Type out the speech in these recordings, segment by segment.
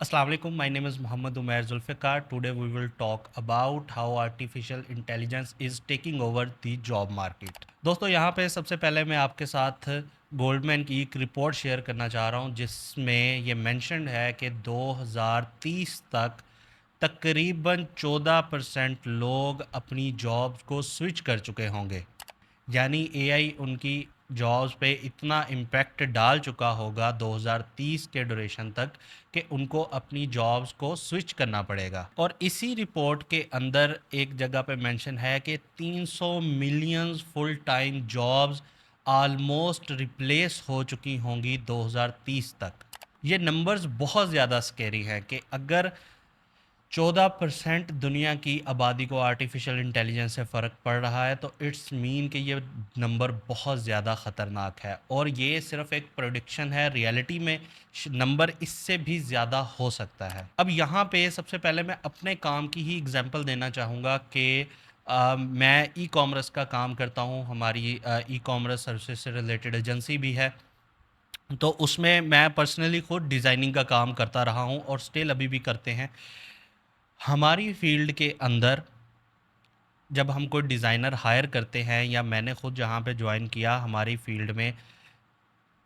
Assalamu alaikum. My name is Muhammad Umair Zulfikar. Today we will talk about how artificial intelligence is taking over the job market. दोस्तों यहाँ पे सबसे पहले मैं आपके साथ गोल्डमैन की एक रिपोर्ट शेयर करना चाह रहा हूँ जिसमें ये मेंशन्ड है कि 2030 तक तकरीबन 14% लोग अपनी जॉब्स को स्विच कर चुके होंगे। यानी एआई उनकी जॉब्स पे इतना इम्पैक्ट डाल चुका होगा 2030 के ड्यूरेशन तक कि उनको अपनी जॉब्स को स्विच करना पड़ेगा। और इसी रिपोर्ट के अंदर एक जगह पे मेंशन है कि 300 million full time jobs almost replace हो चुकी होंगी 2030 तक। ये नंबर्स बहुत ज़्यादा स्केरी हैं कि अगर 14% दुनिया की आबादी को आर्टिफिशियल इंटेलिजेंस से फ़र्क पड़ रहा है तो इट्स मीन कि ये नंबर बहुत ज़्यादा ख़तरनाक है। और ये सिर्फ एक प्रोडिक्शन है, रियलिटी में नंबर इससे भी ज़्यादा हो सकता है। अब यहाँ पे सबसे पहले मैं अपने काम की ही एग्जांपल देना चाहूँगा कि मैं ई कॉमर्स का काम करता हूँ। हमारी ई कॉमर्स सर्विसेज से रिलेटेड एजेंसी भी है, तो उसमें मैं पर्सनली खुद डिज़ाइनिंग का काम करता रहा हूँ और स्टिल अभी भी करते हैं। हमारी फील्ड के अंदर जब हम कोई डिज़ाइनर हायर करते हैं या मैंने खुद जहाँ पे ज्वाइन किया, हमारी फील्ड में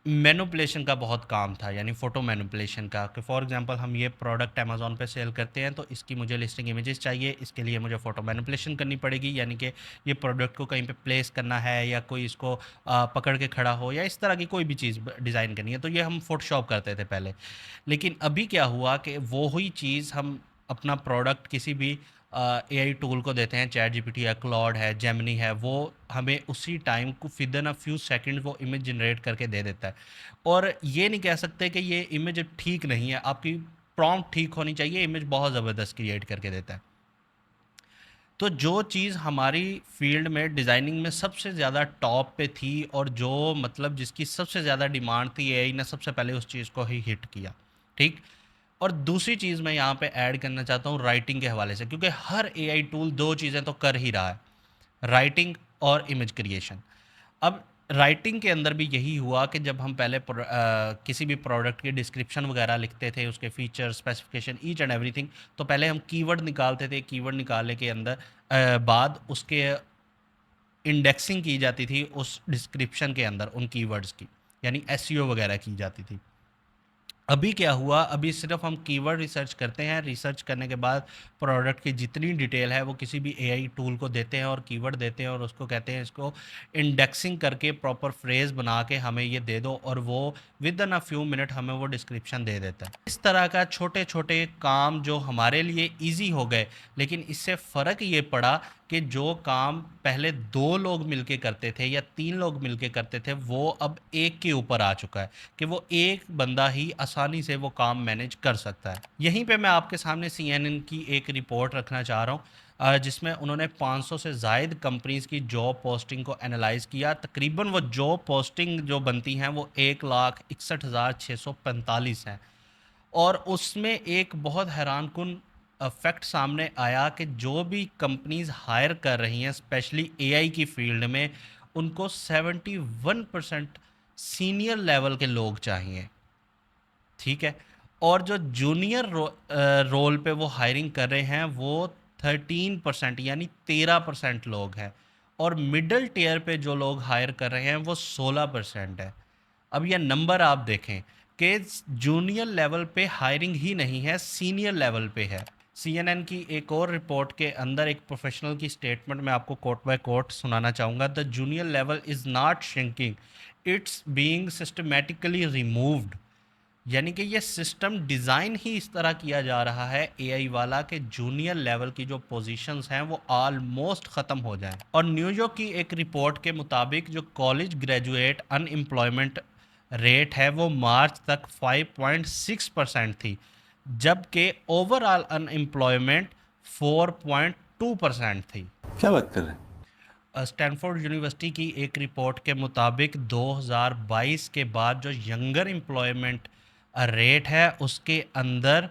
मैनिपुलेशन का बहुत काम था, यानी फ़ोटो मैनिपुलेशन का। कि फॉर एग्जांपल हम ये प्रोडक्ट अमेज़न पे सेल करते हैं तो इसकी मुझे लिस्टिंग इमेजेस चाहिए, इसके लिए मुझे फ़ोटो मैनिपुलेशन करनी पड़ेगी, यानी कि ये प्रोडक्ट को कहीं पे प्लेस करना है या कोई इसको पकड़ के खड़ा हो या इस तरह की कोई भी चीज़ डिज़ाइन करनी है, तो ये हम फ़ोटोशॉप करते थे पहले। लेकिन अभी क्या हुआ कि वो ही चीज़ हम अपना प्रोडक्ट किसी भी एआई टूल को देते हैं, चैट जीपीटी है, क्लॉड है, जेमिनी है, वो हमें उसी टाइम को विदिन अ फ्यू सेकंड वो इमेज जनरेट करके दे देता है। और ये नहीं कह सकते कि ये इमेज ठीक नहीं है, आपकी प्रॉम्प्ट ठीक होनी चाहिए, इमेज बहुत ज़बरदस्त क्रिएट करके देता है। तो जो चीज़ हमारी फील्ड में डिज़ाइनिंग में सबसे ज़्यादा टॉप पे थी और जो मतलब जिसकी सबसे ज़्यादा डिमांड थी, एआई ने सबसे पहले उस चीज़ को ही हिट किया। ठीक। और दूसरी चीज़ मैं यहाँ पे ऐड करना चाहता हूँ राइटिंग के हवाले से, क्योंकि हर एआई टूल दो चीज़ें तो कर ही रहा है, राइटिंग और इमेज क्रिएशन। अब राइटिंग के अंदर भी यही हुआ कि जब हम पहले किसी भी प्रोडक्ट की डिस्क्रिप्शन वगैरह लिखते थे, उसके feature specification each and everything, तो पहले हम कीवर्ड निकालते थे। कीवर्ड निकालने के अंदर बाद उसके इंडेक्सिंग की जाती थी उस डिस्क्रिप्शन के अंदर उन कीवर्ड्स की, यानी एसईओ वगैरह की जाती थी। अभी क्या हुआ, अभी सिर्फ हम कीवर्ड रिसर्च करते हैं, रिसर्च करने के बाद प्रोडक्ट की जितनी डिटेल है वो किसी भी एआई टूल को देते हैं और कीवर्ड देते हैं और उसको कहते हैं इसको इंडेक्सिंग करके प्रॉपर फ्रेज बना के हमें ये दे दो, और वो with in a few minute हमें वो डिस्क्रिप्शन दे देता है। इस तरह का छोटे छोटे काम जो हमारे लिए ईजी हो गए, लेकिन इससे फ़र्क ये पड़ा कि जो काम पहले 2 लोग मिलके करते थे या 3 लोग मिलके करते थे, वो अब एक के ऊपर आ चुका है कि वो एक बंदा ही आसानी से वो काम मैनेज कर सकता है। यहीं पे मैं आपके सामने सीएनएन की एक रिपोर्ट रखना चाह रहा हूँ, जिसमें उन्होंने 500 से ज़ायद कंपनीज़ की जॉब पोस्टिंग को एनालाइज़ किया। तकरीबन वो जॉब पोस्टिंग जो बनती हैं वो 1,61,645 हैं। और उसमें एक बहुत हैरानकुन फैक्ट सामने आया कि जो भी कंपनीज हायर कर रही हैं स्पेशली एआई की फील्ड में, उनको 71% सीनियर लेवल के लोग चाहिए। ठीक है। और जो जूनियर रोल पे वो हायरिंग कर रहे हैं वो 13% यानी 13% लोग हैं। और मिडल टीयर पे जो लोग हायर कर रहे हैं वो 16% है। अब यह नंबर आप देखें कि जूनियर लेवल पे हायरिंग ही नहीं है, सीनियर लेवल पे है। सीएनएन की एक और रिपोर्ट के अंदर एक प्रोफेशनल की स्टेटमेंट मैं आपको कोट बाय कोट सुनाना चाहूँगा। The junior level is not shrinking, it's being systematically removed. यानी कि ये सिस्टम डिज़ाइन ही इस तरह किया जा रहा है एआई वाला कि जूनियर लेवल की जो पोजीशंस हैं वो ऑलमोस्ट ख़त्म हो जाएं। और न्यूयॉर्क की एक रिपोर्ट के मुताबिक जो कॉलेज ग्रेजुएट अनएम्प्लॉयमेंट रेट है वो मार्च तक 5.6% थी, जबकि ओवरऑल अनएम्प्लॉयमेंट 4.2% थी। क्या बात कर रहे हैं? स्टैनफोर्ड यूनिवर्सिटी की एक रिपोर्ट के मुताबिक 2022 के बाद जो यंगर एम्प्लॉयमेंट रेट है उसके अंदर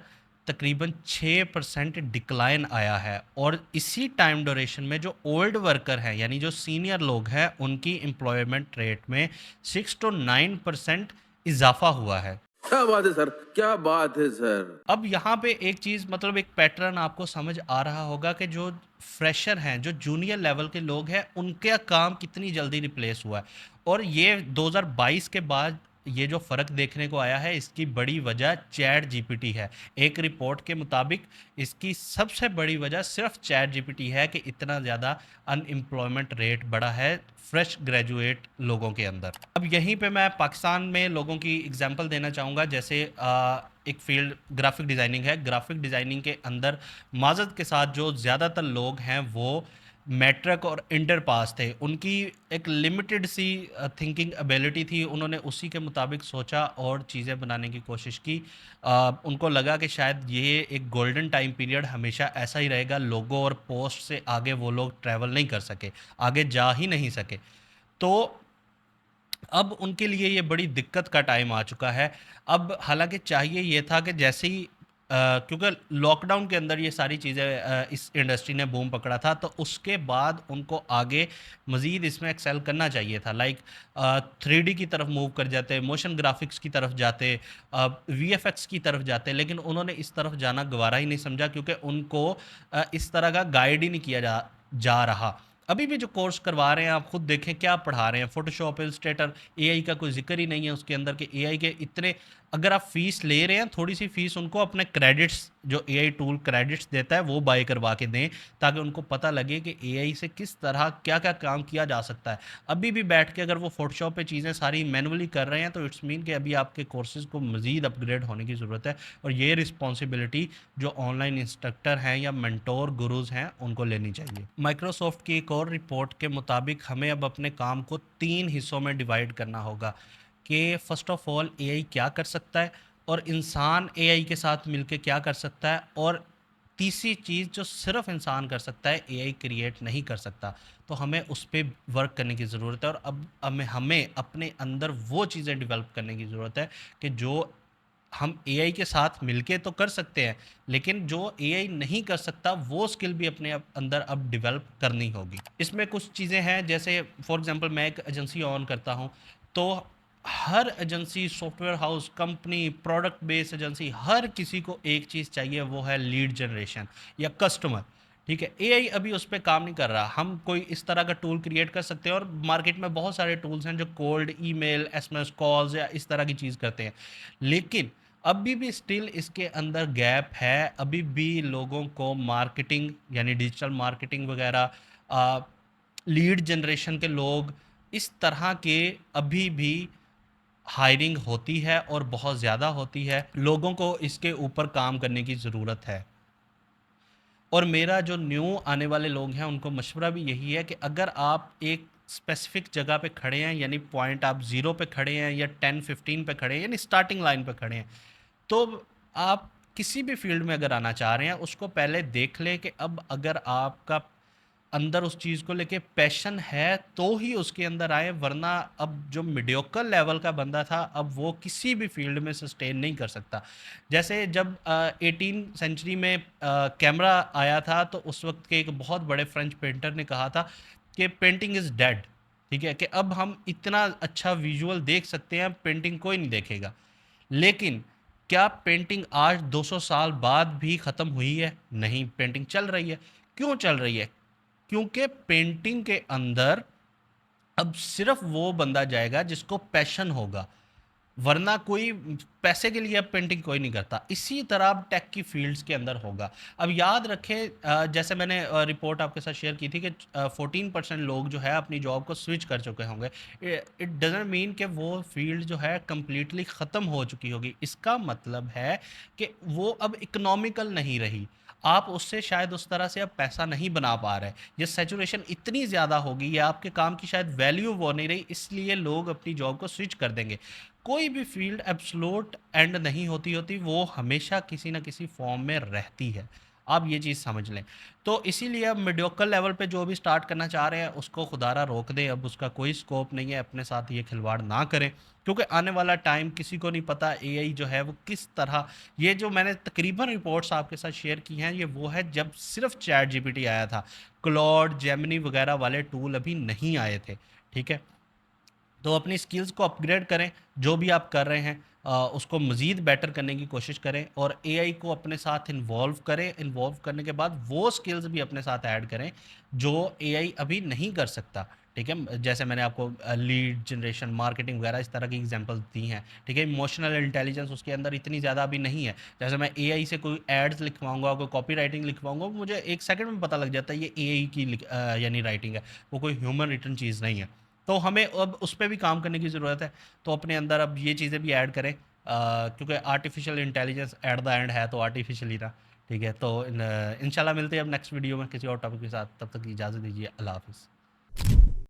तकरीबन 6% डिक्लाइन आया है। और इसी टाइम ड्यूरेशन में जो ओल्ड वर्कर हैं यानी जो सीनियर लोग हैं उनकी एम्प्लॉयमेंट रेट में 6 to 9% इजाफा हुआ है। क्या बात है सर, क्या बात है सर। अब यहाँ पे एक चीज़ मतलब एक पैटर्न आपको समझ आ रहा होगा कि जो फ्रेशर हैं, जो जूनियर लेवल के लोग हैं, उनका काम कितनी जल्दी रिप्लेस हुआ है। और ये 2022 के बाद ये जो फ़र्क देखने को आया है, इसकी बड़ी वजह चैट जीपीटी है। एक रिपोर्ट के मुताबिक इसकी सबसे बड़ी वजह सिर्फ चैट जीपीटी है कि इतना ज़्यादा अनएम्प्लॉयमेंट रेट बढ़ा है फ्रेश ग्रेजुएट लोगों के अंदर। अब यहीं पे मैं पाकिस्तान में लोगों की एग्जांपल देना चाहूँगा, जैसे एक फील्ड ग्राफिक डिज़ाइनिंग है। ग्राफिक डिज़ाइनिंग के अंदर माज़द के साथ जो ज़्यादातर लोग हैं वो मैट्रिक और इंटर पास थे। उनकी एक लिमिटेड सी थिंकिंग एबिलिटी थी, उन्होंने उसी के मुताबिक सोचा और चीज़ें बनाने की कोशिश की। उनको लगा कि शायद ये एक गोल्डन टाइम पीरियड हमेशा ऐसा ही रहेगा, लोगो और पोस्ट से आगे वो लोग ट्रैवल नहीं कर सके, आगे जा ही नहीं सके। तो अब उनके लिए ये बड़ी दिक्कत का टाइम आ चुका है। अब हालाँकि चाहिए ये था कि जैसे ही क्योंकि लॉकडाउन के अंदर ये सारी चीज़ें इस इंडस्ट्री ने बूम पकड़ा था, तो उसके बाद उनको आगे मज़ीद इसमें एक्सेल करना चाहिए था। लाइक 3D की तरफ मूव कर जाते, मोशन ग्राफिक्स की तरफ जाते, वीएफएक्स की तरफ जाते, लेकिन उन्होंने इस तरफ जाना गवारा ही नहीं समझा, क्योंकि उनको इस तरह का गाइड ही नहीं किया जा जा रहा। अभी भी जो कोर्स करवा रहे हैं आप खुद देखें क्या पढ़ा रहे हैं, फोटोशॉप, इलस्ट्रेटर, एआई का कोई जिक्र ही नहीं है उसके अंदर कि एआई के इतने, अगर आप फीस ले रहे हैं थोड़ी सी फीस उनको अपने क्रेडिट्स, जो एआई टूल क्रेडिट्स देता है वो बाय करवा के दें, ताकि उनको पता लगे कि एआई से किस तरह क्या क्या काम किया जा सकता है। अभी भी बैठ के अगर वो फोटोशॉप पे चीज़ें सारी मैनुअली कर रहे हैं तो इट्स मीन कि अभी आपके कोर्सेज को मज़ीद अपग्रेड होने की ज़रूरत है। और ये रिस्पॉन्सिबिलिटी जो ऑनलाइन इंस्ट्रक्टर हैं या मेंटोर गुरुज हैं उनको लेनी चाहिए। माइक्रोसॉफ्ट की एक और रिपोर्ट के मुताबिक हमें अब अपने काम को 3 हिस्सों में डिवाइड करना होगा कि फ़र्स्ट ऑफ़ ऑल एआई क्या कर सकता है, और इंसान एआई के साथ मिलके क्या कर सकता है, और तीसरी चीज़ जो सिर्फ इंसान कर सकता है, एआई क्रिएट नहीं कर सकता। तो हमें उस पे वर्क करने की ज़रूरत है, और अब हमें हमें अपने अंदर वो चीज़ें डेवलप करने की ज़रूरत है कि जो हम एआई के साथ मिलके तो कर सकते हैं, लेकिन जो एआई नहीं कर सकता वो स्किल भी अपने अंदर अब डेवलप करनी होगी। इसमें कुछ चीज़ें हैं, जैसे फॉर एग्जांपल मैं एक एजेंसी ऑन करता हूँ, तो हर agency, software house, company, product based agency, हर किसी को एक चीज़ चाहिए, वो है लीड जनरेशन या कस्टमर। ठीक है, एआई अभी उस पर काम नहीं कर रहा। हम कोई इस तरह का टूल क्रिएट कर सकते हैं, और मार्केट में बहुत सारे टूल्स हैं जो कोल्ड ईमेल, एसएमएस कॉल्स या इस तरह की चीज़ करते हैं, लेकिन अभी भी स्टिल इसके अंदर गैप है। अभी भी लोगों को मार्केटिंग यानी डिजिटल मार्केटिंग वगैरह, लीड जनरेशन के लोग, इस तरह के अभी भी हायरिंग होती है और बहुत ज़्यादा होती है। लोगों को इसके ऊपर काम करने की ज़रूरत है। और मेरा जो न्यू आने वाले लोग हैं उनको मशवरा भी यही है कि अगर आप एक स्पेसिफिक जगह पे खड़े हैं, यानी पॉइंट आप ज़ीरो पे खड़े हैं या 10-15 पे खड़े हैं, यानी स्टार्टिंग लाइन पे खड़े हैं, तो आप किसी भी फील्ड में अगर आना चाह रहे हैं उसको पहले देख लें कि अब अगर आपका अंदर उस चीज़ को लेके पैशन है तो ही उसके अंदर आए, वरना अब जो मीडियोकर लेवल का बंदा था अब वो किसी भी फील्ड में सस्टेन नहीं कर सकता। जैसे जब 18 सेंचुरी में कैमरा आया था, तो उस वक्त के एक बहुत बड़े फ्रेंच पेंटर ने कहा था कि पेंटिंग इज़ डेड। ठीक है, कि अब हम इतना अच्छा विजुअल देख सकते हैं, पेंटिंग कोई नहीं देखेगा। लेकिन क्या पेंटिंग आज 200 साल बाद भी ख़त्म हुई है? नहीं, पेंटिंग चल रही है। क्यों चल रही है? क्योंकि पेंटिंग के अंदर अब सिर्फ वो बंदा जाएगा जिसको पैशन होगा, वरना कोई पैसे के लिए अब पेंटिंग कोई नहीं करता। इसी तरह अब टेक की फील्ड्स के अंदर होगा। अब याद रखें, जैसे मैंने रिपोर्ट आपके साथ शेयर की थी कि 14% लोग जो है अपनी जॉब को स्विच कर चुके होंगे। इट डजेंट मीन कि वो फील्ड जो है कंप्लीटली ख़त्म हो चुकी होगी। इसका मतलब है कि वो अब इकोनॉमिकल नहीं रही, आप उससे शायद उस तरह से अब पैसा नहीं बना पा रहे। ये सैचुरेशन इतनी ज़्यादा होगी या आपके काम की शायद वैल्यू वो नहीं रही, इसलिए लोग अपनी जॉब को स्विच कर देंगे। कोई भी फील्ड एब्सोल्यूट एंड नहीं होती, वो हमेशा किसी ना किसी फॉर्म में रहती है। आप ये चीज़ समझ लें। तो इसीलिए अब मीडियोकर लेवल पे जो भी स्टार्ट करना चाह रहे हैं उसको खुदारा रोक दें, अब उसका कोई स्कोप नहीं है, अपने साथ ये खिलवाड़ ना करें, क्योंकि आने वाला टाइम किसी को नहीं पता एआई जो है वो किस तरह, ये जो मैंने तकरीबन रिपोर्ट्स आपके साथ शेयर की हैं ये वो है जब सिर्फ चैट जीपीटी आया था, क्लॉड, जेमिनी वगैरह वाले टूल अभी नहीं आए थे। ठीक है, तो अपनी स्किल्स को अपग्रेड करें, जो भी आप कर रहे हैं। उसको मज़ीद बेटर करने की कोशिश करें और एआई को अपने साथ इन्वॉल्व करें। इन्वॉल्व करने के बाद वो स्किल्स भी अपने साथ ऐड करें जो एआई अभी नहीं कर सकता। ठीक है, जैसे मैंने आपको लीड जनरेशन, मार्केटिंग वगैरह इस तरह की एग्जांपल्स दी हैं। ठीक है, इमोशनल इंटेलिजेंस उसके अंदर इतनी ज़्यादा अभी नहीं है। जैसे मैं एआई से कोई एड्स लिखवाऊंगा, कोई कॉपी राइटिंग लिखवाऊंगा, मुझे एक सेकंड में पता लग जाता है ये एआई की यानी राइटिंग है, वो कोई ह्यूमन रिटन चीज़ नहीं है। तो हमें अब उस पर भी काम करने की ज़रूरत है। तो अपने अंदर अब ये चीज़ें भी ऐड करें, क्योंकि artificial intelligence at the end है तो आर्टिफिशियल ही ना। ठीक है, तो इंशाल्लाह मिलते हैं अब नेक्स्ट वीडियो में किसी और टॉपिक के साथ। तब तक की इजाज़त दीजिए। अल्लाह हाफिज़।